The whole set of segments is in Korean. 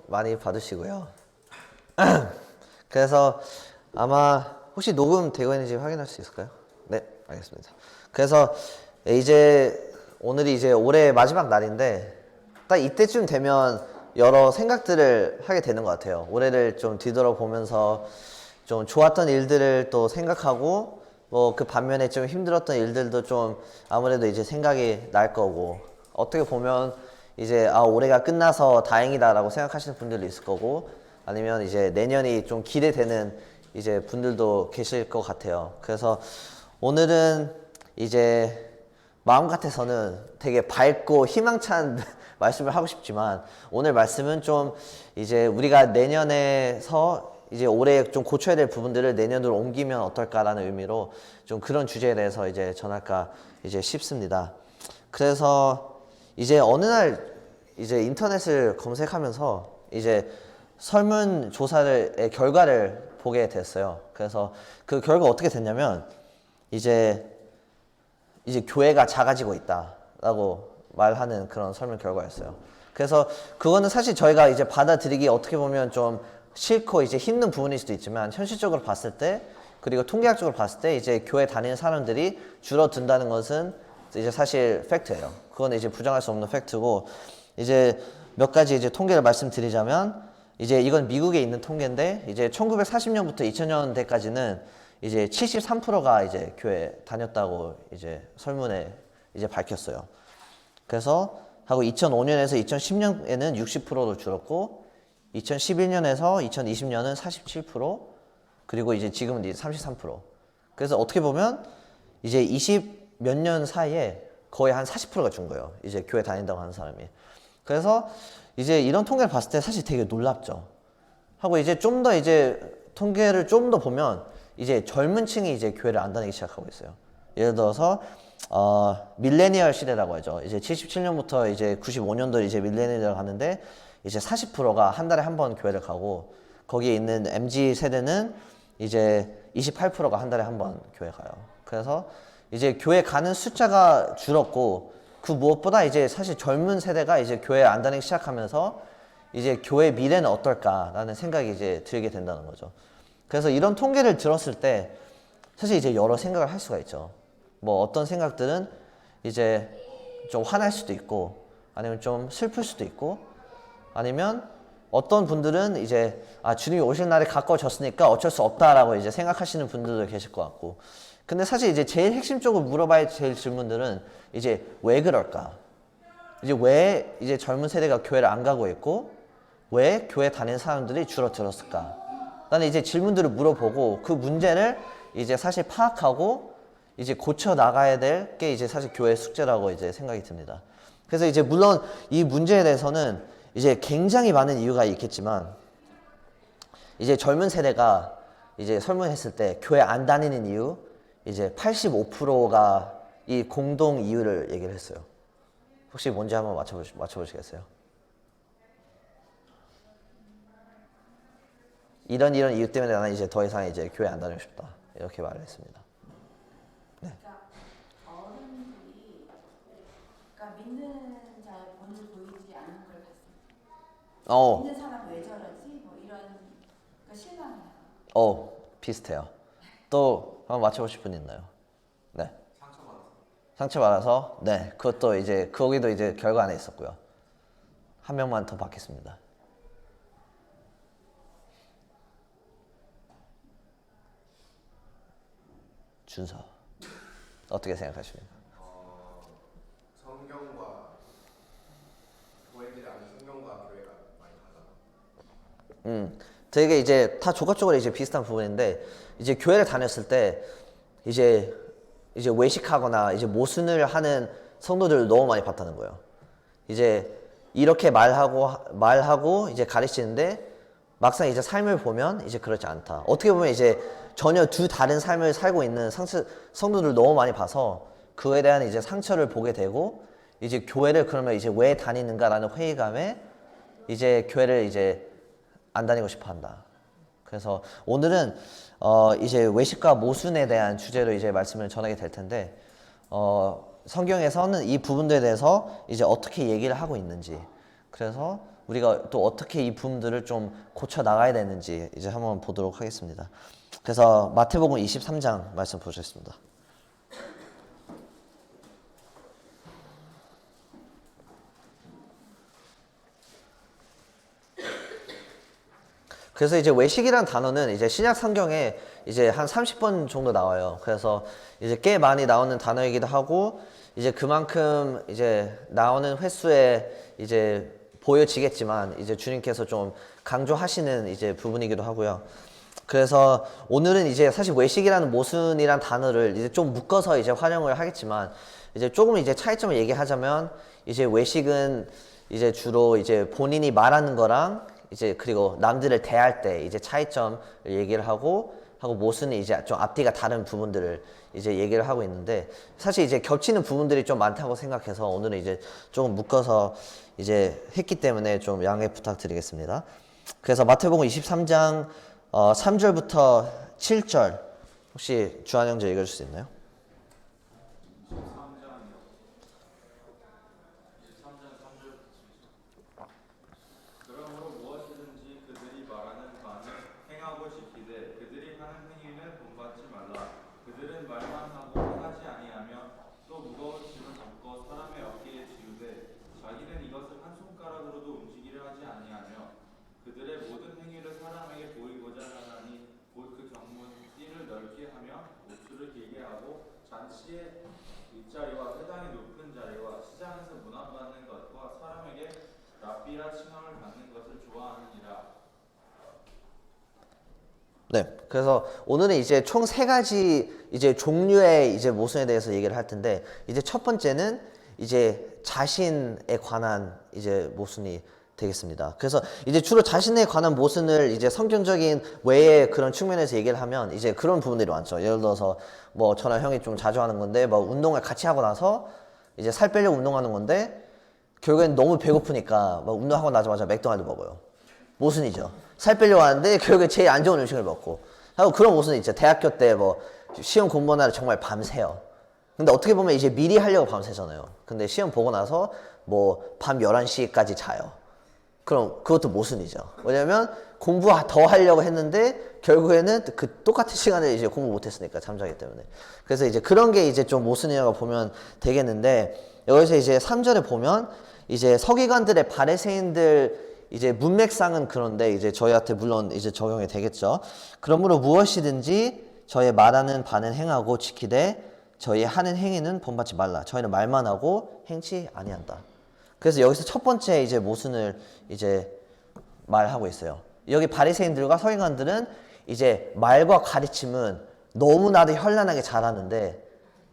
많이 받으시고요. 그래서 아마 혹시 녹음 되고 있는지 확인할 수 있을까요? 네, 알겠습니다. 그래서 이제 오늘이 이제 올해 마지막 날인데 딱 이때쯤 되면 여러 생각들을 하게 되는 것 같아요. 올해를 좀 뒤돌아보면서 좀 좋았던 일들을 또 생각하고 뭐 그 반면에 좀 힘들었던 일들도 좀 아무래도 이제 생각이 날 거고, 어떻게 보면 이제 올해가 끝나서 다행이다라고 생각하시는 분들도 있을 거고, 아니면 이제 내년이 좀 기대되는 이제 분들도 계실 것 같아요. 그래서 오늘은 이제 마음 같아서는 되게 밝고 희망찬 말씀을 하고 싶지만, 오늘 말씀은 좀 이제 우리가 내년에서 이제 올해 좀 고쳐야 될 부분들을 내년으로 옮기면 어떨까라는 의미로 좀 그런 주제에 대해서 이제 전할까 이제 싶습니다. 그래서 이제 어느 날 이제 인터넷을 검색하면서 이제 설문조사의 결과를 보게 됐어요. 그래서 그 결과 어떻게 됐냐면 이제 교회가 작아지고 있다라고 말하는 그런 설문 결과였어요. 그래서 그거는 사실 저희가 이제 받아들이기 어떻게 보면 좀 싫고 이제 힘든 부분일 수도 있지만, 현실적으로 봤을 때 그리고 통계학적으로 봤을 때 이제 교회 다니는 사람들이 줄어든다는 것은 이제 사실 팩트예요. 그건 이제 부정할 수 없는 팩트고, 이제 몇 가지 이제 통계를 말씀드리자면, 이제 이건 미국에 있는 통계인데 이제 1940년부터 2000년대까지는 이제 73%가 이제 교회 다녔다고 이제 설문에 이제 밝혔어요. 그래서 하고 2005년에서 2010년에는 60%로 줄었고, 2011년에서 2020년은 47%, 그리고 이제 지금은 이제 33%. 그래서 어떻게 보면 이제 20 몇 년 사이에 거의 한 40%가 준 거예요. 이제 교회 다닌다고 하는 사람이. 그래서 이제 이런 통계를 봤을 때 사실 되게 놀랍죠. 하고 이제 좀 더 이제 통계를 좀 더 보면 이제 젊은 층이 이제 교회를 안 다니기 시작하고 있어요. 예를 들어서 밀레니얼 시대라고 하죠. 이제 77년부터 이제 95년도 이제 밀레니얼 가는데 이제 40%가 한 달에 한 번 교회를 가고, 거기에 있는 MZ 세대는 이제 28%가 한 달에 한 번 교회 가요. 그래서 이제 교회 가는 숫자가 줄었고, 그 무엇보다 이제 사실 젊은 세대가 이제 교회 안 다니기 시작하면서 이제 교회 미래는 어떨까라는 생각이 이제 들게 된다는 거죠. 그래서 이런 통계를 들었을 때 사실 이제 여러 생각을 할 수가 있죠. 뭐 어떤 생각들은 이제 좀 화날 수도 있고, 아니면 좀 슬플 수도 있고, 아니면 어떤 분들은 이제 주님이 오실 날이 가까워졌으니까 어쩔 수 없다라고 이제 생각하시는 분들도 계실 것 같고. 근데 사실 이제 제일 핵심적으로 물어봐야 될 질문들은 이제 왜 그럴까? 이제 왜 이제 젊은 세대가 교회를 안 가고 있고, 왜 교회 다니는 사람들이 줄어들었을까? 나는 이제 질문들을 물어보고 그 문제를 이제 사실 파악하고 이제 고쳐 나가야 될 게 이제 사실 교회의 숙제라고 이제 생각이 듭니다. 그래서 이제 물론 이 문제에 대해서는 이제 굉장히 많은 이유가 있겠지만, 이제 젊은 세대가 이제 설문했을 때 교회 안 다니는 이유 이제 85%가 이 공동 이유를 얘기를 했어요. 혹시 뭔지 한번 맞춰보시겠어요? 이런 이유 때문에 나는 이제 더 이상 이제 교회 안 다니고 싶다, 이렇게 말을 했습니다. 네. 그러니까 어른들이 믿는 자의 본을 보이지 않는 걸 봤습니다. 믿는 사람 왜 저러지? 뭐 이런 실망해요. 비슷해요. 또 한번 맞춰보실 분 있나요? 네. 상처받아서? 네. 그것도 이제 거기도 이제 결과 안에 있었고요. 한 명만 더 받겠습니다. 준서, 어떻게 생각하십니까? 성경과 교회들이 아는 성경과 교회가 많이 다르다. 되게 이제 다 조각적으로 이제 비슷한 부분인데, 이제 교회를 다녔을 때 이제 외식하거나 이제 모순을 하는 성도들을 너무 많이 봤다는 거예요. 이제 이렇게 말하고 이제 가르치는데 막상 이제 삶을 보면 이제 그렇지 않다. 어떻게 보면 이제 전혀 두 다른 삶을 살고 있는 성도들 너무 많이 봐서 그에 대한 이제 상처를 보게 되고, 이제 교회를 그러면 이제 왜 다니는가라는 회의감에 이제 교회를 이제 안 다니고 싶어 한다. 그래서 오늘은 이제 외식과 모순에 대한 주제로 이제 말씀을 전하게 될 텐데, 성경에서는 이 부분들에 대해서 이제 어떻게 얘기를 하고 있는지, 그래서 우리가 또 어떻게 이 부분들을 좀 고쳐 나가야 되는지 이제 한번 보도록 하겠습니다. 그래서 마태복음 23장 말씀 보겠습니다. 그래서 이제 외식이란 단어는 이제 신약 성경에 이제 한 30번 정도 나와요. 그래서 이제 꽤 많이 나오는 단어이기도 하고 이제 그만큼 이제 나오는 횟수에 이제 보여지겠지만 이제 주님께서 좀 강조하시는 이제 부분이기도 하고요. 그래서 오늘은 이제 사실 외식이라는 모순이란 단어를 이제 좀 묶어서 이제 활용을 하겠지만 이제 조금 이제 차이점을 얘기하자면 이제 외식은 이제 주로 이제 본인이 말하는 거랑 이제 그리고 남들을 대할 때 이제 차이점을 얘기를 하고 모순은 이제 좀 앞뒤가 다른 부분들을 이제 얘기를 하고 있는데 사실 이제 겹치는 부분들이 좀 많다고 생각해서 오늘은 이제 조금 묶어서 이제 했기 때문에 좀 양해 부탁드리겠습니다. 그래서 마태복음 23장 3절부터 7절 혹시 주한 형제 읽어줄 수 있나요? 네, 그래서 오늘은 이제 총 세 가지 이제 종류의 이제 모순에 대해서 얘기를 할 텐데 이제 첫 번째는 이제 자신에 관한 이제 모순이 되겠습니다. 그래서 이제 주로 자신에 관한 모순을 이제 성경적인 외의 그런 측면에서 얘기를 하면 이제 그런 부분들이 많죠. 예를 들어서 뭐 저랑 형이 좀 자주 하는 건데 뭐 운동을 같이 하고 나서 이제 살 빼려고 운동하는 건데 결국엔 너무 배고프니까 막 운동하고 나자마자 맥도날드 먹어요. 모순이죠. 살 빼려고 하는데 결국에 제일 안 좋은 음식을 먹고 하고 그런 모순이 있죠. 대학교 때 뭐 시험 공부하느라 정말 밤새요. 근데 어떻게 보면 이제 미리 하려고 밤새잖아요. 근데 시험 보고 나서 뭐 밤 11시까지 자요. 그럼 그것도 모순이죠. 왜냐면 공부 더 하려고 했는데 결국에는 그 똑같은 시간에 이제 공부 못했으니까 잠자기 때문에. 그래서 이제 그런 게 이제 좀 모순이라고 보면 되겠는데 여기서 이제 3절에 보면 이제 서기관들의 바리새인들 이제 문맥상은 그런데 이제 저희한테 물론 이제 적용이 되겠죠. 그러므로 무엇이든지 저희 말하는 바는 행하고 지키되 저희 하는 행위는 본받지 말라. 저희는 말만 하고 행치 아니한다. 그래서 여기서 첫 번째 이제 모순을 이제 말하고 있어요. 여기 바리새인들과 서기관들은 이제 말과 가르침은 너무나도 현란하게 잘하는데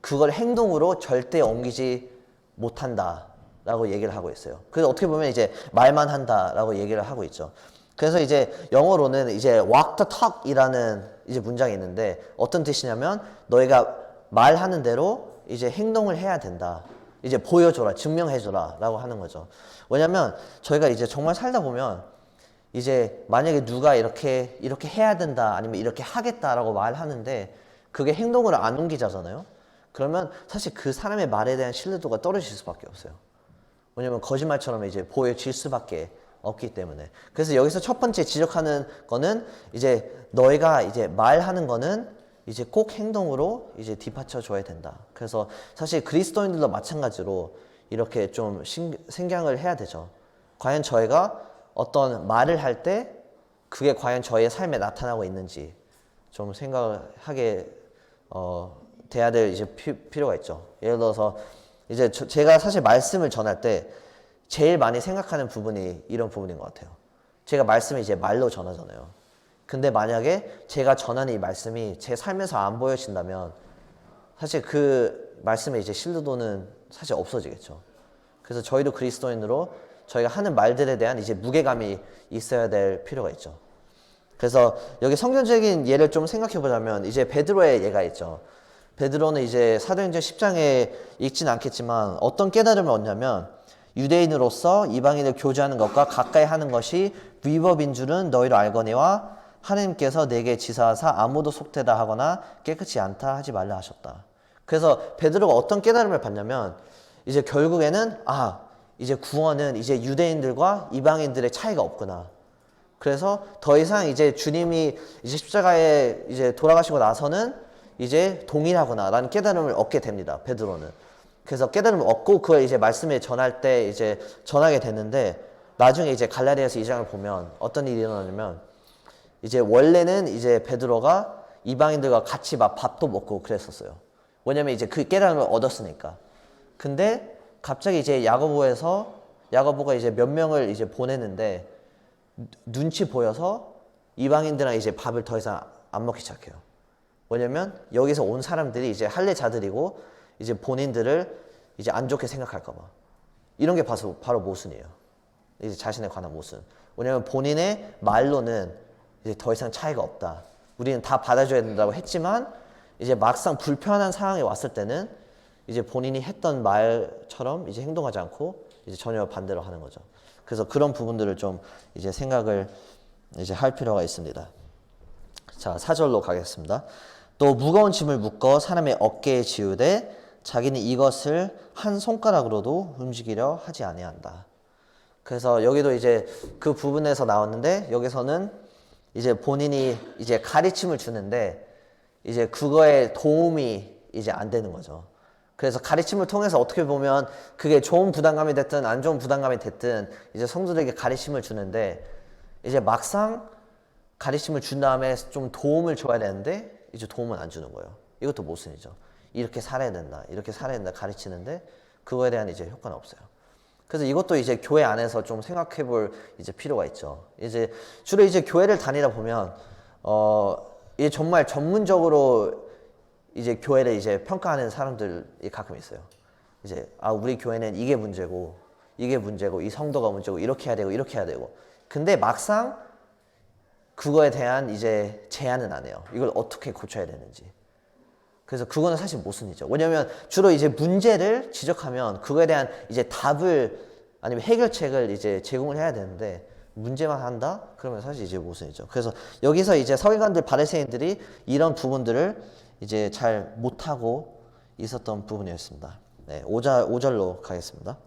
그걸 행동으로 절대 옮기지 못한다. 라고 얘기를 하고 있어요. 그래서 어떻게 보면 이제 말만 한다라고 얘기를 하고 있죠. 그래서 이제 영어로는 이제 walk the talk 이라는 이제 문장이 있는데 어떤 뜻이냐면 너희가 말하는 대로 이제 행동을 해야 된다. 이제 보여줘라, 증명해줘라 라고 하는 거죠. 왜냐면 저희가 이제 정말 살다 보면 이제 만약에 누가 이렇게 해야 된다 아니면 이렇게 하겠다라고 말하는데 그게 행동으로 안 옮기자잖아요. 그러면 사실 그 사람의 말에 대한 신뢰도가 떨어질 수밖에 없어요. 왜냐면 거짓말처럼 이제 보여질 수밖에 없기 때문에. 그래서 여기서 첫 번째 지적하는 거는 이제 너희가 이제 말하는 거는 이제 꼭 행동으로 이제 뒷받쳐 줘야 된다. 그래서 사실 그리스도인들도 마찬가지로 이렇게 좀 생각을 해야 되죠. 과연 저희가 어떤 말을 할 때 그게 과연 저희의 삶에 나타나고 있는지 좀 생각을 하게 돼야 될 이제 필요가 있죠. 예를 들어서 이제 제가 사실 말씀을 전할 때 제일 많이 생각하는 부분이 이런 부분인 것 같아요. 제가 말씀을 이제 말로 전하잖아요. 근데 만약에 제가 전하는 이 말씀이 제 삶에서 안 보여진다면 사실 그 말씀의 이제 신뢰도는 사실 없어지겠죠. 그래서 저희도 그리스도인으로 저희가 하는 말들에 대한 이제 무게감이 있어야 될 필요가 있죠. 그래서 여기 성경적인 예를 좀 생각해 보자면 이제 베드로의 예가 있죠. 베드로는 이제 사도행전 10장에 읽진 않겠지만 어떤 깨달음을 얻냐면 유대인으로서 이방인을 교제하는 것과 가까이 하는 것이 위법인 줄은 너희로 알거니와 하나님께서 내게 지사하사 아무도 속되다 하거나 깨끗이 않다 하지 말라 하셨다. 그래서 베드로가 어떤 깨달음을 받냐면 이제 결국에는 이제 구원은 이제 유대인들과 이방인들의 차이가 없구나. 그래서 더 이상 이제 주님이 이제 십자가에 이제 돌아가시고 나서는 이제 동일하구나라는 깨달음을 얻게 됩니다. 베드로는. 그래서 깨달음을 얻고 그걸 이제 말씀에 전할 때 이제 전하게 됐는데 나중에 이제 갈라디아서 2장을 보면 어떤 일이 일어나냐면 이제 원래는 이제 베드로가 이방인들과 같이 막 밥도 먹고 그랬었어요. 왜냐면 이제 그 깨달음을 얻었으니까. 근데 갑자기 이제 야고보가 이제 몇 명을 이제 보내는데 눈치 보여서 이방인들랑 이제 밥을 더 이상 안 먹기 시작해요. 왜냐면 여기서 온 사람들이 이제 할례자들이고 이제 본인들을 이제 안 좋게 생각할까 봐. 이런 게 바로 모순이에요. 이제 자신에 관한 모순. 왜냐면 본인의 말로는 이제 더 이상 차이가 없다. 우리는 다 받아줘야 된다고 했지만 이제 막상 불편한 상황이 왔을 때는 이제 본인이 했던 말처럼 이제 행동하지 않고 이제 전혀 반대로 하는 거죠. 그래서 그런 부분들을 좀 이제 생각을 이제 할 필요가 있습니다. 자, 4절로 가겠습니다. 또 무거운 짐을 묶어 사람의 어깨에 지우되 자기는 이것을 한 손가락으로도 움직이려 하지 아니한다. 그래서 여기도 이제 그 부분에서 나왔는데 여기서는 이제 본인이 이제 가르침을 주는데 이제 그거에 도움이 이제 안 되는 거죠. 그래서 가르침을 통해서 어떻게 보면 그게 좋은 부담감이 됐든 안 좋은 부담감이 됐든 이제 성도들에게 가르침을 주는데 이제 막상 가르침을 준 다음에 좀 도움을 줘야 되는데 이제 도움은 안 주는 거예요. 이것도 모순이죠. 이렇게 살아야 된다, 이렇게 살아야 된다 가르치는데 그거에 대한 이제 효과는 없어요. 그래서 이것도 이제 교회 안에서 좀 생각해 볼 이제 필요가 있죠. 이제 주로 이제 교회를 다니다 보면 이게 정말 전문적으로 이제 교회를 이제 평가하는 사람들이 가끔 있어요. 이제 우리 교회는 이게 문제고 이 성도가 문제고 이렇게 해야 되고 이렇게 해야 되고. 근데 막상 그거에 대한 이제 제안은 안 해요. 이걸 어떻게 고쳐야 되는지. 그래서 그거는 사실 모순이죠. 왜냐면 주로 이제 문제를 지적하면 그거에 대한 이제 답을 아니면 해결책을 이제 제공을 해야 되는데 문제만 한다? 그러면 사실 이제 모순이죠. 그래서 여기서 이제 서기관들 바리새인들이 이런 부분들을 이제 잘 못하고 있었던 부분이었습니다. 네, 5절로 가겠습니다.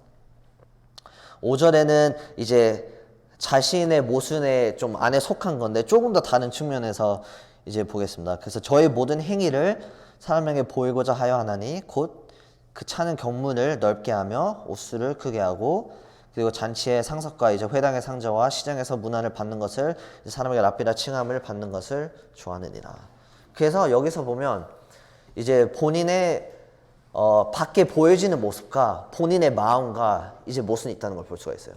5절에는 이제 자신의 모순에 좀 안에 속한 건데 조금 더 다른 측면에서 이제 보겠습니다. 그래서 저의 모든 행위를 사람에게 보이고자 하여 하나니 곧 그 차는 경문을 넓게 하며 옷수를 크게 하고 그리고 잔치의 상석과 이제 회당의 상자와 시장에서 문화를 받는 것을 사람에게 랍비라 칭함을 받는 것을 좋아하느니라. 그래서 여기서 보면 이제 본인의 밖에 보여지는 모습과 본인의 마음과 이제 모순이 있다는 걸 볼 수가 있어요.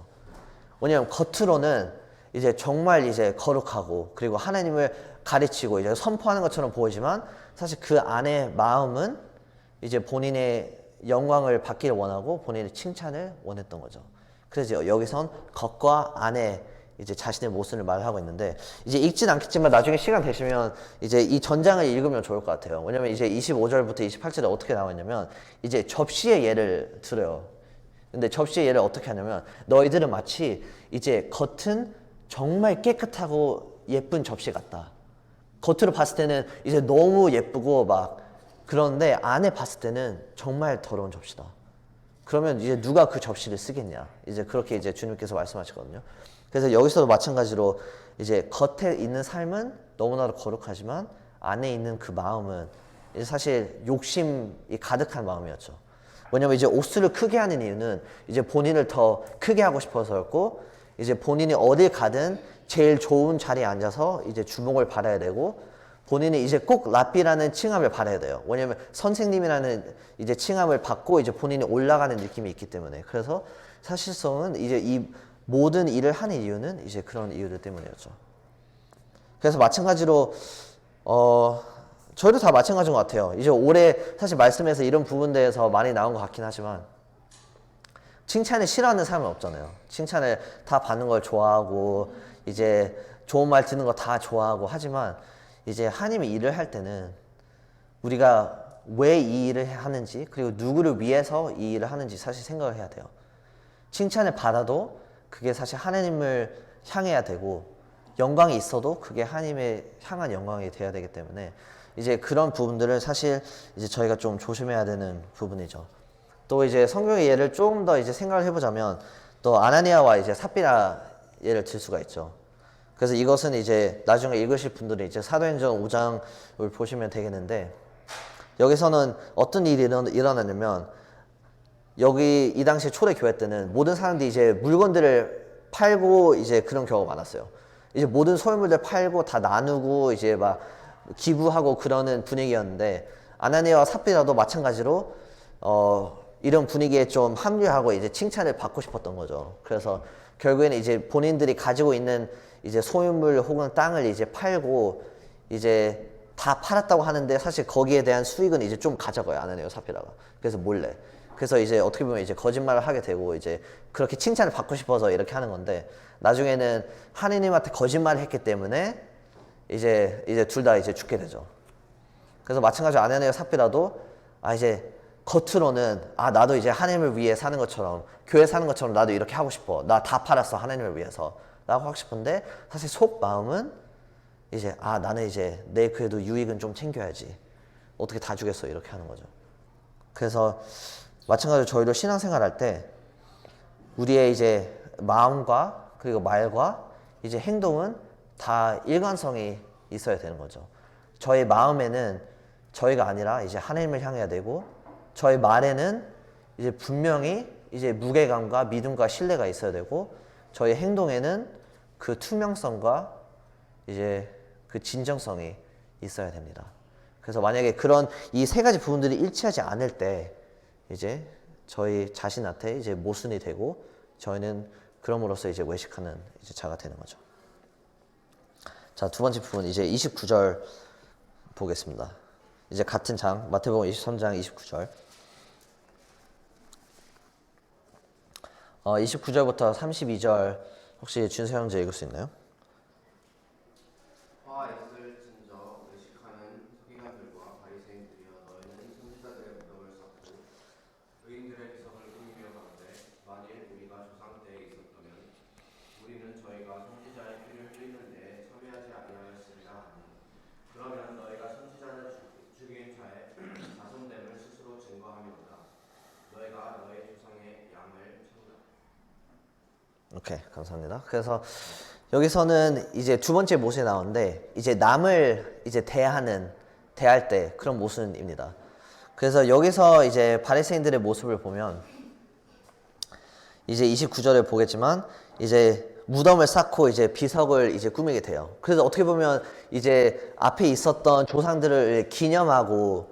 왜냐하면 겉으로는 이제 정말 이제 거룩하고 그리고 하나님을 가르치고 이제 선포하는 것처럼 보이지만 사실 그 안에 마음은 이제 본인의 영광을 받기를 원하고 본인의 칭찬을 원했던 거죠. 그래서 여기선 겉과 안에 이제 자신의 모습을 말하고 있는데 이제 읽진 않겠지만 나중에 시간 되시면 이제 이 전장을 읽으면 좋을 것 같아요. 왜냐면 이제 25절부터 28절에 어떻게 나와 있냐면 이제 접시의 예를 들어요. 근데 접시의 예를 어떻게 하냐면 너희들은 마치 이제 겉은 정말 깨끗하고 예쁜 접시 같다. 겉으로 봤을 때는 이제 너무 예쁘고 막 그런데 안에 봤을 때는 정말 더러운 접시다. 그러면 이제 누가 그 접시를 쓰겠냐? 이제 그렇게 이제 주님께서 말씀하시거든요. 그래서 여기서도 마찬가지로 이제 겉에 있는 삶은 너무나도 거룩하지만 안에 있는 그 마음은 이제 사실 욕심이 가득한 마음이었죠. 왜냐면 이제 옷수를 크게 하는 이유는 이제 본인을 더 크게 하고 싶어서였고 이제 본인이 어딜 가든 제일 좋은 자리에 앉아서 이제 주목을 받아야 되고 본인이 이제 꼭 랍비라는 칭함을 받아야 돼요. 왜냐면 선생님이라는 이제 칭함을 받고 이제 본인이 올라가는 느낌이 있기 때문에. 그래서 사실성은 이제 이 모든 일을 하는 이유는 이제 그런 이유들 때문이었죠. 그래서 마찬가지로 저희도 다 마찬가지인 것 같아요. 이제 올해 사실 말씀에서 이런 부분들에서 많이 나온 것 같긴 하지만 칭찬을 싫어하는 사람은 없잖아요. 칭찬을 다 받는 걸 좋아하고 이제 좋은 말 듣는 거 다 좋아하고 하지만 이제 하나님의 일을 할 때는 우리가 왜 이 일을 하는지 그리고 누구를 위해서 이 일을 하는지 사실 생각을 해야 돼요. 칭찬을 받아도 그게 사실 하나님을 향해야 되고 영광이 있어도 그게 하나님의 향한 영광이 돼야 되기 때문에 이제 그런 부분들을 사실 이제 저희가 좀 조심해야 되는 부분이죠. 또 이제 성경의 예를 조금 더 이제 생각을 해보자면 또 아나니아와 이제 삽비라 예를 들 수가 있죠. 그래서 이것은 이제 나중에 읽으실 분들이 이제 사도행전 5장을 보시면 되겠는데 여기서는 어떤 일이 일어나냐면 여기 이 당시 초대 교회 때는 모든 사람들이 이제 물건들을 팔고 이제 그런 경우가 많았어요. 이제 모든 소유물들 팔고 다 나누고 이제 막 기부하고 그러는 분위기였는데 아나니아와 삽비라도 마찬가지로 이런 분위기에 좀 합류하고 이제 칭찬을 받고 싶었던 거죠. 그래서 결국에는 이제 본인들이 가지고 있는 이제 소유물 혹은 땅을 이제 팔고 이제 다 팔았다고 하는데 사실 거기에 대한 수익은 이제 좀 가져가요. 아나니아와 삽비라가. 그래서 몰래. 그래서 이제 어떻게 보면 이제 거짓말을 하게 되고 이제 그렇게 칭찬을 받고 싶어서 이렇게 하는 건데 나중에는 하느님한테 거짓말을 했기 때문에 이제 둘 다 이제 죽게 되죠. 그래서 마찬가지로 아나니아와 삽비라도 이제 겉으로는 나도 이제 하나님을 위해 사는 것처럼 교회 사는 것처럼 나도 이렇게 하고 싶어. 나 다 팔았어 하나님을 위해서 라고 하고 싶은데 사실 속 마음은 이제 나는 이제 내 그래도 유익은 좀 챙겨야지. 어떻게 다 주겠어 이렇게 하는 거죠. 그래서 마찬가지로 저희도 신앙생활 할 때 우리의 이제 마음과 그리고 말과 이제 행동은 다 일관성이 있어야 되는 거죠. 저희 마음에는 저희가 아니라 이제 하나님을 향해야 되고 저희 말에는 이제 분명히 이제 무게감과 믿음과 신뢰가 있어야 되고 저희 행동에는 그 투명성과 이제 그 진정성이 있어야 됩니다. 그래서 만약에 그런 이 세 가지 부분들이 일치하지 않을 때 이제 저희 자신한테 이제 모순이 되고 저희는 그럼으로써 이제 외식하는 이제 자가 되는 거죠. 자, 두 번째 부분 이제 29절 보겠습니다. 이제 같은 장 마태복음 23장 29절 29절부터 32절 혹시 준서 형제 읽을 수 있나요? 화 있을진저 외식하는 서기관들과 바리새인들이여 너희는 선지자들의 무덤을 쌓고 의인들의 비석을 꾸미려 하는데 만일 우리가 조상 때에 있었다면 우리는 저희가 선지자의 피를 흘리는 데에 참여하지 아니하였으리라 하니 그러면 너희가 선지자를 죽인 자의 자손됨을 스스로 증거함이로다. 너희가 너희 조상의 양을 찾는다. 오케이, 감사합니다. 그래서 여기서는 이제 두 번째 모순이 나오는데 이제 남을 이제 대할 때 그런 모순입니다. 그래서 여기서 이제 바리새인들의 모습을 보면 이제 29절을 보겠지만 이제 무덤을 쌓고 이제 비석을 이제 꾸미게 돼요. 그래서 어떻게 보면 이제 앞에 있었던 조상들을 기념하고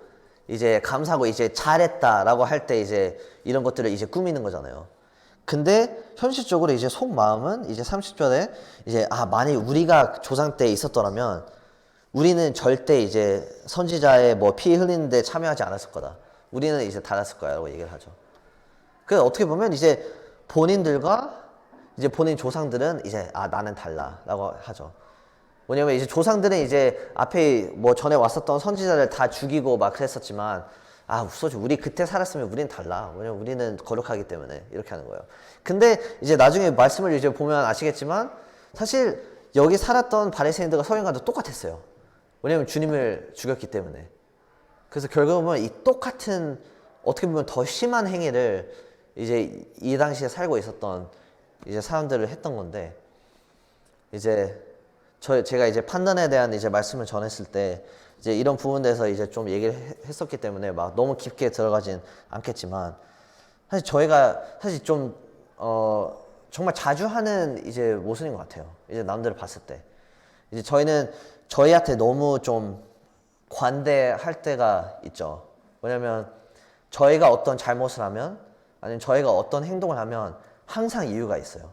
이제 감사하고 이제 잘했다라고 할 때 이제 이런 것들을 이제 꾸미는 거잖아요. 근데 현실적으로 이제 속마음은 이제 30절에 이제 만약 우리가 조상 때 있었더라면 우리는 절대 이제 선지자의 뭐 피 흘리는데 참여하지 않았을 거다. 우리는 이제 달랐을 거야라고 얘기를 하죠. 그래서 어떻게 보면 이제 본인들과 이제 본인 조상들은 이제 나는 달라라고 하죠. 왜냐면 이제 조상들은 이제 앞에 뭐 전에 왔었던 선지자를 다 죽이고 막 그랬었지만 웃어줘. 우리 그때 살았으면 우리는 달라. 왜냐면 우리는 거룩하기 때문에 이렇게 하는 거예요. 근데 이제 나중에 말씀을 이제 보면 아시겠지만 사실 여기 살았던 바리새인들과 서기관도 똑같았어요. 왜냐면 주님을 죽였기 때문에. 그래서 결국은 이 똑같은 어떻게 보면 더 심한 행위를 이제 이 당시에 살고 있었던 이제 사람들을 했던 건데 이제 제가 이제 판단에 대한 이제 말씀을 전했을 때 이제 이런 부분에서 이제 좀 얘기를 했었기 때문에 막 너무 깊게 들어가진 않겠지만 사실 저희가 사실 좀 정말 자주 하는 이제 모순인 것 같아요. 이제 남들을 봤을 때 이제 저희는 저희한테 너무 좀 관대할 때가 있죠. 왜냐면 저희가 어떤 잘못을 하면 아니면 저희가 어떤 행동을 하면 항상 이유가 있어요.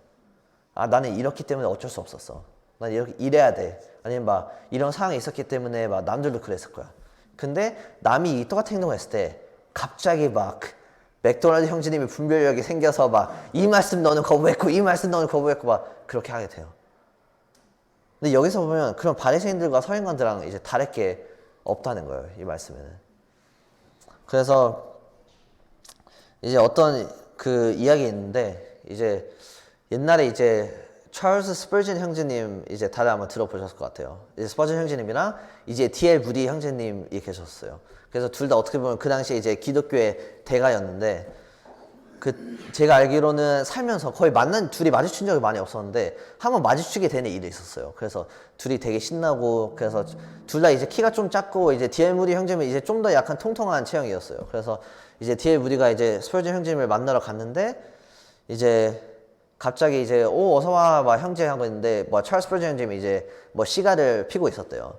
나는 이렇기 때문에 어쩔 수 없었어. 난 이렇게 이래야 돼. 아니면 막 이런 상황이 있었기 때문에 막 남들도 그랬을 거야. 근데 남이 이 똑같은 행동을 했을 때 갑자기 막 맥도날드 형제님이 분별력이 생겨서 막 이 말씀 너는 거부했고 이 말씀 너는 거부했고 막 그렇게 하게 돼요. 근데 여기서 보면 그런 바리새인들과 서기관들랑 이제 다를 게 없다는 거예요. 이 말씀에는. 그래서 이제 어떤 그 이야기 있는데 이제 옛날에 이제 찰스 스펄전 형제님 이제 다들 아마 들어보셨을 것 같아요. 이제 스펄전 형제님이랑 이제 D.L. 무디 형제님이 계셨어요. 그래서 둘 다 어떻게 보면 그 당시에 이제 기독교의 대가였는데 제가 알기로는 살면서 거의 둘이 마주친 적이 많이 없었는데 한번 마주치게 되는 일이 있었어요. 그래서 둘이 되게 신나고 그래서 둘 다 이제 키가 좀 작고 이제 디엘 무디 형제는 이제 좀 더 약간 통통한 체형이었어요. 그래서 이제 디엘 무디가 이제 스펄전 형제님을 만나러 갔는데 이제 갑자기 이제 어서 와 막 형제 하고 있는데 뭐 찰스 스펄전 형제님이 이제 뭐 시가를 피고 있었대요.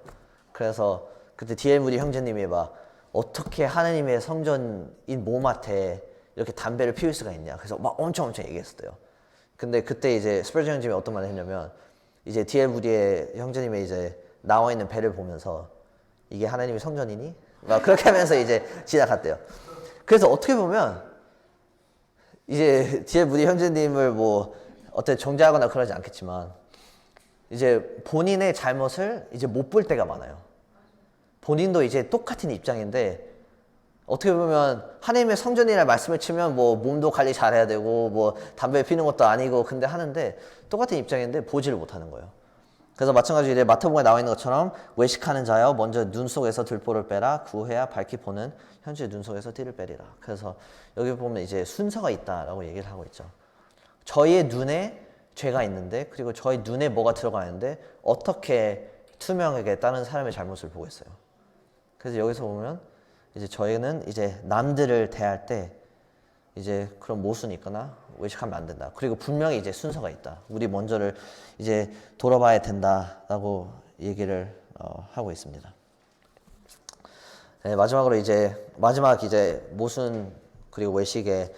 그래서 그때 디엘 무디 형제님이 막 어떻게 하나님의 성전인 몸한테 이렇게 담배를 피울 수가 있냐. 그래서 막 엄청 얘기했었대요. 근데 그때 이제 스펄전 형제님이 어떤 말을 했냐면 이제 디엘 무디의 형제님의 이제 나와 있는 배를 보면서 이게 하나님의 성전이니? 막 그렇게 하면서 이제 지나갔대요. 그래서 어떻게 보면 이제 디엘 무디 형제님을 뭐 어떻게 정죄하거나 그러지 않겠지만 이제 본인의 잘못을 이제 못 볼 때가 많아요. 본인도 이제 똑같은 입장인데 어떻게 보면 하나님의 성전이라 말씀을 치면 뭐 몸도 관리 잘해야 되고 뭐 담배 피는 것도 아니고 근데 하는데 똑같은 입장인데 보지를 못하는 거예요. 그래서 마찬가지로 이제 마태복음에 나와 있는 것처럼 외식하는 자여 먼저 눈 속에서 들보를 빼라 구해야 밝히 보는 현재 눈 속에서 띠를 빼리라. 그래서 여기 보면 이제 순서가 있다라고 얘기를 하고 있죠. 저희의 눈에 죄가 있는데 그리고 저희 눈에 뭐가 들어가 있는데 어떻게 투명하게 다른 사람의 잘못을 보고 있어요. 그래서 여기서 보면 이제 저희는 이제 남들을 대할 때 이제 그런 모순이 있거나 외식하면 안 된다. 그리고 분명히 이제 순서가 있다. 우리 먼저를 이제 돌아봐야 된다라고 얘기를 하고 있습니다. 네, 마지막으로 이제 마지막 이제 모순 그리고 외식의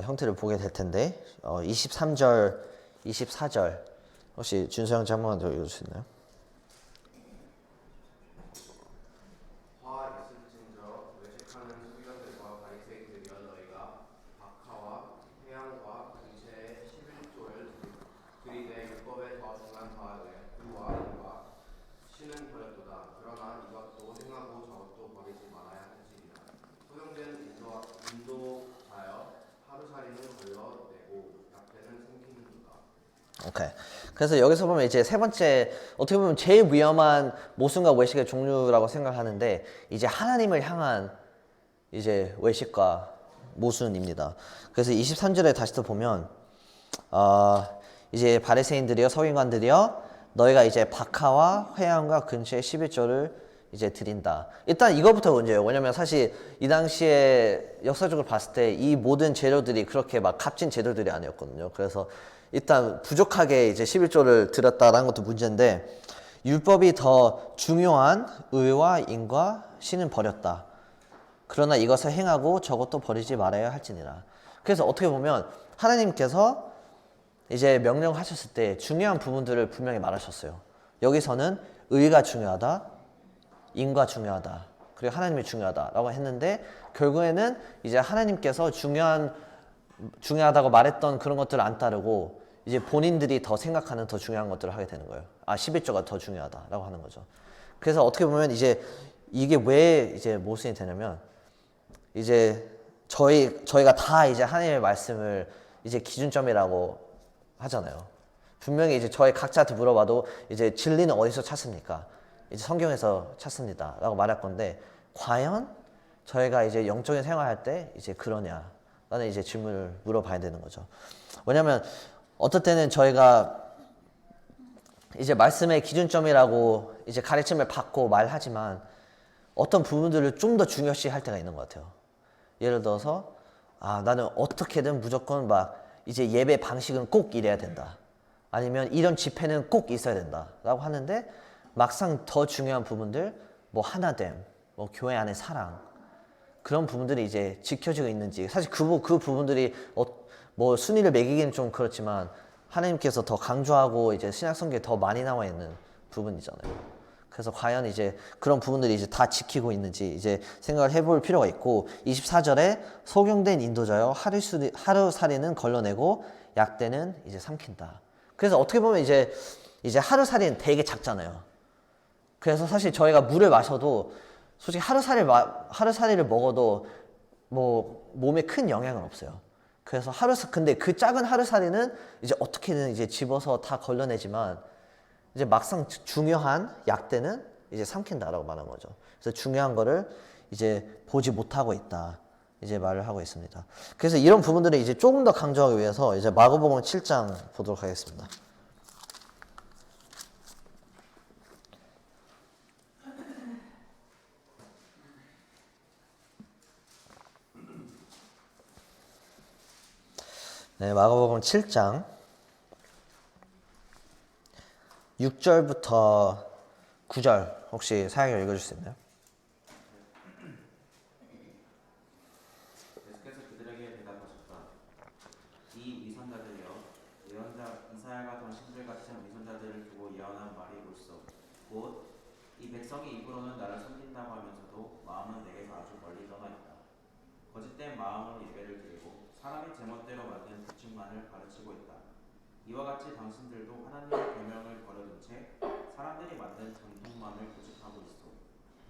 형태를 보게 될 텐데 23절, 24절 혹시 준서 형제 한 번만 더 읽어줄 수 있나요? 오케이. 그래서 여기서 보면 이제 세 번째 어떻게 보면 제일 위험한 모순과 외식의 종류라고 생각하는데 이제 하나님을 향한 이제 외식과 모순입니다. 그래서 23절에 다시 또 보면 이제 바리새인들이여 서기관들이여 너희가 이제 박하와 회향과 근처의 11조를 이제 드린다. 일단 이거부터 문제예요. 왜냐면 사실 이 당시에 역사적으로 봤을 때 이 모든 재료들이 그렇게 막 값진 재료들이 아니었거든요. 그래서 일단 부족하게 이제 11조를 드렸다라는 것도 문제인데 율법이 더 중요한 의와 인과 신은 버렸다. 그러나 이것을 행하고 저것도 버리지 말아야 할지니라. 그래서 어떻게 보면 하나님께서 이제 명령하셨을 때 중요한 부분들을 분명히 말하셨어요. 여기서는 의가 중요하다, 인과 중요하다, 그리고 하나님이 중요하다라고 했는데 결국에는 이제 하나님께서 중요하다고 말했던 그런 것들을 안 따르고 이제 본인들이 더 생각하는 더 중요한 것들을 하게 되는 거예요. 11조가 더 중요하다라고 하는 거죠. 그래서 어떻게 보면 이제 이게 왜 이제 모순이 되냐면 이제 저희가 다 이제 하나님의 말씀을 이제 기준점이라고 하잖아요. 분명히 이제 저희 각자한테 물어봐도 이제 진리는 어디서 찾습니까? 이제 성경에서 찾습니다라고 말할 건데 과연 저희가 이제 영적인 생활할 때 이제 그러냐? 라는 이제 질문을 물어봐야 되는 거죠. 왜냐면 어떨 때는 저희가 이제 말씀의 기준점이라고 이제 가르침을 받고 말하지만 어떤 부분들을 좀 더 중요시 할 때가 있는 것 같아요. 예를 들어서 나는 어떻게든 무조건 막 이제 예배 방식은 꼭 이래야 된다. 아니면 이런 집회는 꼭 있어야 된다. 라고 하는데 막상 더 중요한 부분들 뭐 하나됨, 뭐 교회 안의 사랑 그런 부분들이 이제 지켜지고 있는지 사실 그 부분들이 뭐 순위를 매기기는 좀 그렇지만 하나님께서 더 강조하고 이제 신약 성경에 더 많이 나와 있는 부분이잖아요. 그래서 과연 이제 그런 부분들이 이제 다 지키고 있는지 이제 생각을 해볼 필요가 있고 24절에 소경된 인도자여 하루살이는 걸러내고 약대는 이제 삼킨다. 그래서 어떻게 보면 이제 하루살이는 되게 작잖아요. 그래서 사실 저희가 물을 마셔도 솔직히 하루살이를 먹어도 뭐 몸에 큰 영향은 없어요. 그래서 근데 그 작은 하루살이는 이제 어떻게든 이제 집어서 다 걸러내지만 이제 막상 중요한 약대는 이제 삼킨다라고 말하는 거죠. 그래서 중요한 거를 이제 보지 못하고 있다. 이제 말을 하고 있습니다. 그래서 이런 부분들을 이제 조금 더 강조하기 위해서 이제 마가복음 7장 보도록 하겠습니다. 네, 마가복음 7장 6절부터 9절 혹시 사역을 읽어줄 수 있나요? 예수께서 그들에게 대답하셨다. 이 위선자들이여, 예언자 이사야가 당신들 같은 위선자들을 두고 예언한 말이 옳소. 곧 이 백성이 입으로는 나를 섬긴다고 하면서도 마음은 내게서 아주 멀리 떠나 있다. 거짓된 마음으로 예배를 드리고 사람이 제멋대로 만든 규칙만을 가르치고 있다. 이와 같이 당신들도 하나님의 계명을 버려둔 채 사람들이 만든 전통만을 고집하고 있어.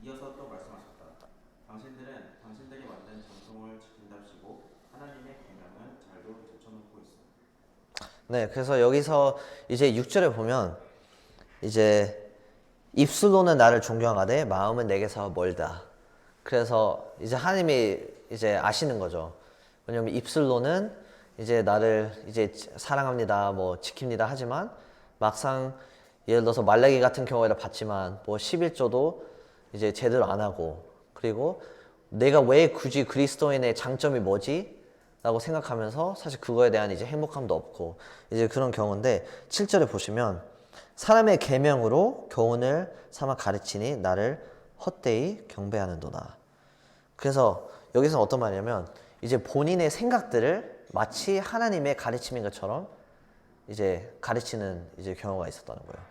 이어서 또 말씀하셨다. 당신들은 당신들이 만든 전통을 지킨답시고 하나님의 계명은 잘도 제쳐놓고 있어. 네, 그래서 여기서 이제 6절에 보면 이제 입술로는 나를 존경하되 마음은 내게서 멀다. 그래서 이제 하나님이 이제 아시는 거죠. 왜냐면 입술로는 이제 나를 이제 사랑합니다, 뭐 지킵니다 하지만 막상 예를 들어서 말라기 같은 경우에도 봤지만 뭐 11조도 이제 제대로 안 하고 그리고 내가 왜 굳이 그리스도인의 장점이 뭐지? 라고 생각하면서 사실 그거에 대한 이제 행복함도 없고 이제 그런 경우인데 7절에 보시면 사람의 계명으로 교훈을 삼아 가르치니 나를 헛되이 경배하는도다. 그래서 여기서는 어떤 말이냐면 이제 본인의 생각들을 마치 하나님의 가르침인 것처럼 이제 가르치는 이제 경우가 있었다는 거예요.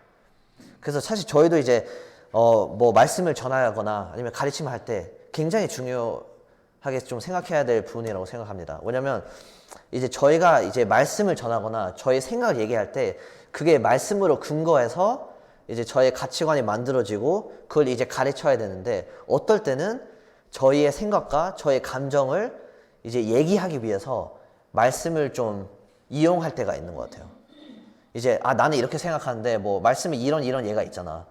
그래서 사실 저희도 이제 뭐 말씀을 전하거나 아니면 가르침을 할 때 굉장히 중요하게 좀 생각해야 될 부분이라고 생각합니다. 왜냐면 이제 저희가 이제 말씀을 전하거나 저의 생각을 얘기할 때 그게 말씀으로 근거해서 이제 저의 가치관이 만들어지고 그걸 이제 가르쳐야 되는데 어떨 때는 저희의 생각과 저의 감정을 이제 얘기하기 위해서 말씀을 좀 이용할 때가 있는 것 같아요. 이제 나는 이렇게 생각하는데 뭐 말씀에 이런 예가 있잖아.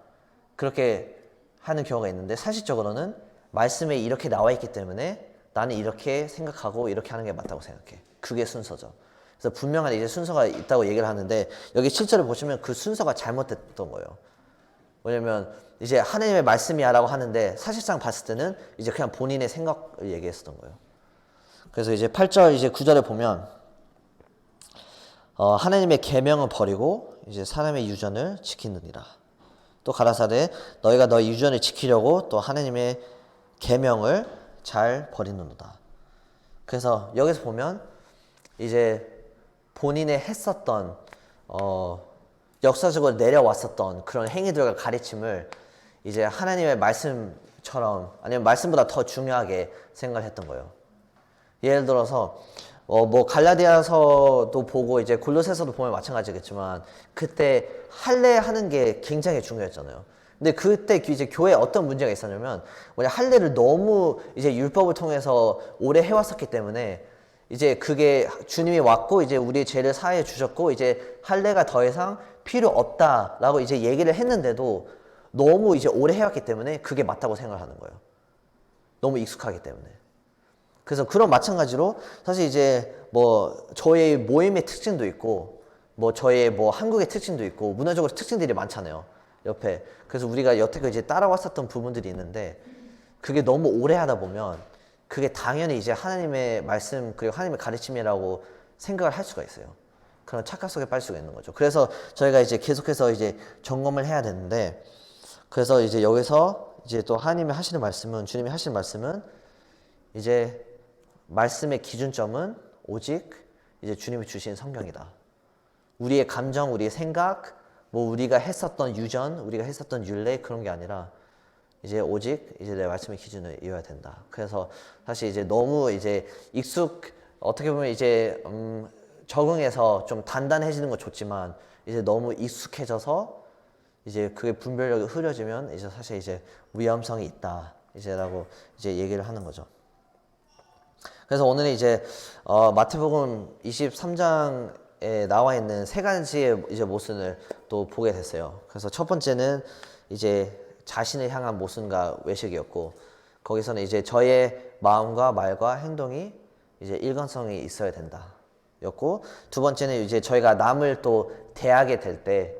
그렇게 하는 경우가 있는데 사실적으로는 말씀에 이렇게 나와 있기 때문에 나는 이렇게 생각하고 이렇게 하는 게 맞다고 생각해. 그게 순서죠. 그래서 분명한 이제 순서가 있다고 얘기를 하는데 여기 실제로 보시면 그 순서가 잘못됐던 거예요. 왜냐면 이제 하나님의 말씀이야라고 하는데 사실상 봤을 때는 이제 그냥 본인의 생각을 얘기했었던 거예요. 그래서 이제 8절 이제 9절에 보면 하나님의 계명을 버리고 이제 사람의 유전을 지키느니라. 또 가라사대 너희가 너희 유전을 지키려고 또 하나님의 계명을 잘 버리는도다. 그래서 여기서 보면 이제 본인의 했었던 역사적으로 내려왔었던 그런 행위들과 가르침을 이제 하나님의 말씀처럼 아니면 말씀보다 더 중요하게 생각을 했던 거예요. 예를 들어서 뭐 갈라디아서도 보고 이제 골로새서도 보면 마찬가지겠지만 그때 할례 하는 게 굉장히 중요했잖아요. 근데 그때 이제 교회에 어떤 문제가 있었냐면 뭐냐 할례를 너무 이제 율법을 통해서 오래 해왔었기 때문에 이제 그게 주님이 왔고 이제 우리의 죄를 사해 주셨고 이제 할례가 더 이상 필요 없다라고 이제 얘기를 했는데도 너무 이제 오래 해왔기 때문에 그게 맞다고 생각하는 거예요. 너무 익숙하기 때문에. 그래서 그런 마찬가지로 사실 이제 뭐 저의 모임의 특징도 있고 뭐 저의 뭐 한국의 특징도 있고 문화적으로 특징들이 많잖아요. 옆에. 그래서 우리가 여태껏 이제 따라왔었던 부분들이 있는데 그게 너무 오래 하다 보면 그게 당연히 이제 하나님의 말씀 그리고 하나님의 가르침이라고 생각을 할 수가 있어요. 그런 착각 속에 빠질 수가 있는 거죠. 그래서 저희가 이제 계속해서 이제 점검을 해야 되는데 그래서 이제 여기서 이제 또 하나님이 하시는 말씀은 주님이 하시는 말씀은 이제 말씀의 기준점은 오직 이제 주님이 주신 성경이다. 우리의 감정, 우리의 생각, 뭐 우리가 했었던 유전, 우리가 했었던 율례 그런 게 아니라 이제 오직 이제 내 말씀의 기준을 이어야 된다. 그래서 사실 이제 너무 이제 어떻게 보면 이제 적응해서 좀 단단해지는 건 좋지만 이제 너무 익숙해져서 이제 그게 분별력이 흐려지면 이제 사실 이제 위험성이 있다. 이제라고 이제 얘기를 하는 거죠. 그래서 오늘 이제 마태복음 23장에 나와 있는 세 가지의 이제 모순을 또 보게 됐어요. 그래서 첫 번째는 이제 자신을 향한 모순과 외식이었고, 거기서는 이제 저의 마음과 말과 행동이 이제 일관성이 있어야 된다. 였고, 두 번째는 이제 저희가 남을 또 대하게 될 때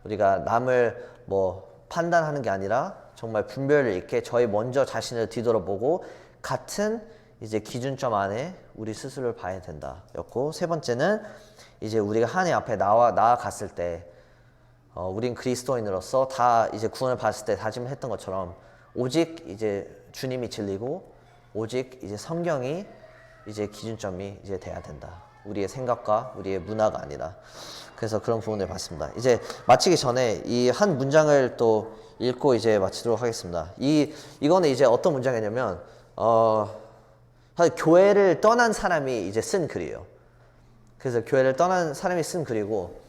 우리가 남을 뭐 판단하는 게 아니라 정말 분별을 잃게 저희 먼저 자신을 뒤돌아보고 같은 이제 기준점 안에 우리 스스로를 봐야 된다. 였고, 세 번째는 이제 우리가 하나님 앞에 나아갔을 때 우린 그리스도인으로서 다 이제 구원을 받았을 때 다짐을 했던 것처럼 오직 이제 주님이 진리고 오직 이제 성경이 이제 기준점이 이제 돼야 된다. 우리의 생각과 우리의 문화가 아니라. 그래서 그런 부분을 봤습니다. 이제 마치기 전에 이 한 문장을 또 읽고 이제 마치도록 하겠습니다. 이거는 이제 어떤 문장이냐면 사실 교회를 떠난 사람이 이제 쓴 글이에요. 그래서 교회를 떠난 사람이 쓴 글이고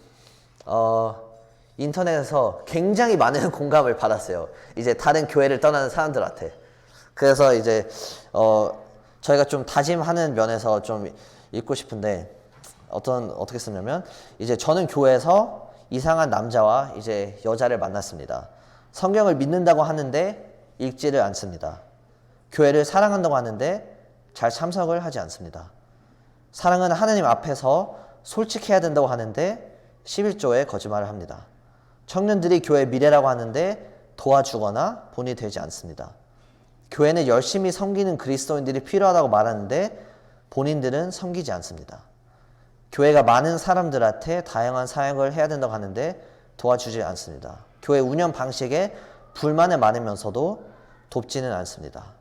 인터넷에서 굉장히 많은 공감을 받았어요. 이제 다른 교회를 떠나는 사람들한테. 그래서 이제 저희가 좀 다짐하는 면에서 좀 읽고 싶은데 어떻게 쓰냐면 이제 저는 교회에서 이상한 남자와 이제 여자를 만났습니다. 성경을 믿는다고 하는데 읽지를 않습니다. 교회를 사랑한다고 하는데 잘 참석을 하지 않습니다. 사랑은 하나님 앞에서 솔직해야 된다고 하는데 11조에 거짓말을 합니다. 청년들이 교회 미래라고 하는데 도와주거나 본이 되지 않습니다. 교회는 열심히 섬기는 그리스도인들이 필요하다고 말하는데 본인들은 섬기지 않습니다. 교회가 많은 사람들한테 다양한 사역을 해야 된다고 하는데 도와주지 않습니다. 교회 운영 방식에 불만을 많으면서도 돕지는 않습니다.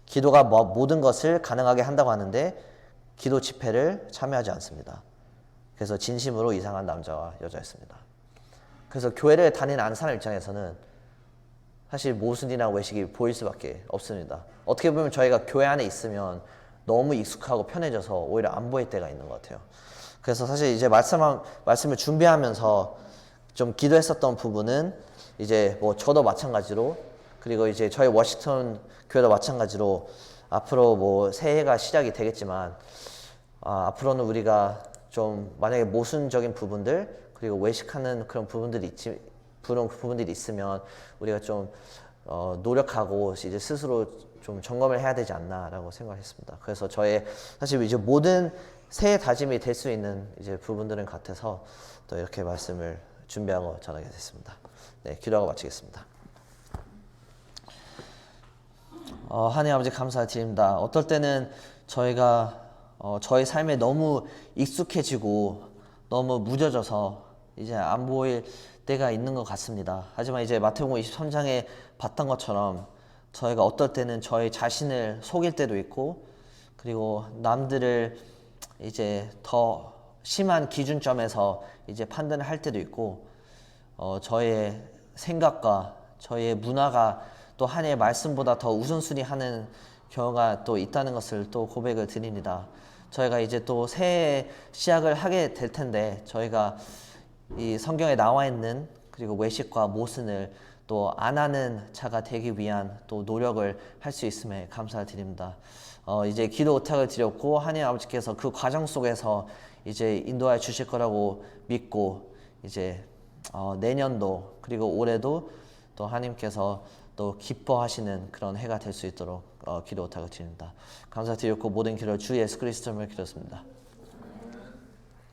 기도가 모든 것을 가능하게 한다고 하는데 기도 집회를 참여하지 않습니다. 그래서 진심으로 이상한 남자와 여자였습니다. 그래서 교회를 다니는 안 사람 입장에서는 사실 모순이나 외식이 보일 수밖에 없습니다. 어떻게 보면 저희가 교회 안에 있으면 너무 익숙하고 편해져서 오히려 안 보일 때가 있는 것 같아요. 그래서 사실 이제 말씀을 준비하면서 좀 기도했었던 부분은 이제 뭐 저도 마찬가지로 그리고 이제 저희 워싱턴 교회도 마찬가지로 앞으로 뭐 새해가 시작이 되겠지만 앞으로는 우리가 좀 만약에 모순적인 부분들 그리고 외식하는 그런 부분들이 있으면 우리가 좀 노력하고 이제 스스로 좀 점검을 해야 되지 않나라고 생각했습니다. 그래서 저의 사실 이제 모든 새해 다짐이 될 수 있는 이제 부분들은 같아서 또 이렇게 말씀을 준비하고 전하게 됐습니다. 네, 기도하고 마치겠습니다. 하나님 아버지 감사드립니다. 어떨 때는 저희가 저희 삶에 너무 익숙해지고 너무 무뎌져서 이제 안 보일 때가 있는 것 같습니다. 하지만 이제 마태복음 23장에 봤던 것처럼 저희가 어떨 때는 저희 자신을 속일 때도 있고 그리고 남들을 이제 더 심한 기준점에서 이제 판단을 할 때도 있고 저의 생각과 저의 문화가 또 하나님의 말씀보다 더 우선순위 하는 경우가 또 있다는 것을 또 고백을 드립니다. 저희가 이제 또 새해 시작을 하게 될 텐데 저희가 이 성경에 나와 있는 그리고 외식과 모순을 또 안 하는 자가 되기 위한 또 노력을 할 수 있음에 감사드립니다. 이제 기도 의탁을 드렸고 하나님 아버지께서 그 과정 속에서 이제 인도하여 주실 거라고 믿고 이제 내년도 그리고 올해도 또 하나님께서 또 기뻐하시는 그런 해가 될 수 있도록 기도 의탁을 드립니다. 감사드렸고 모든 기도를 주 예수 그리스도를 기도했습니다.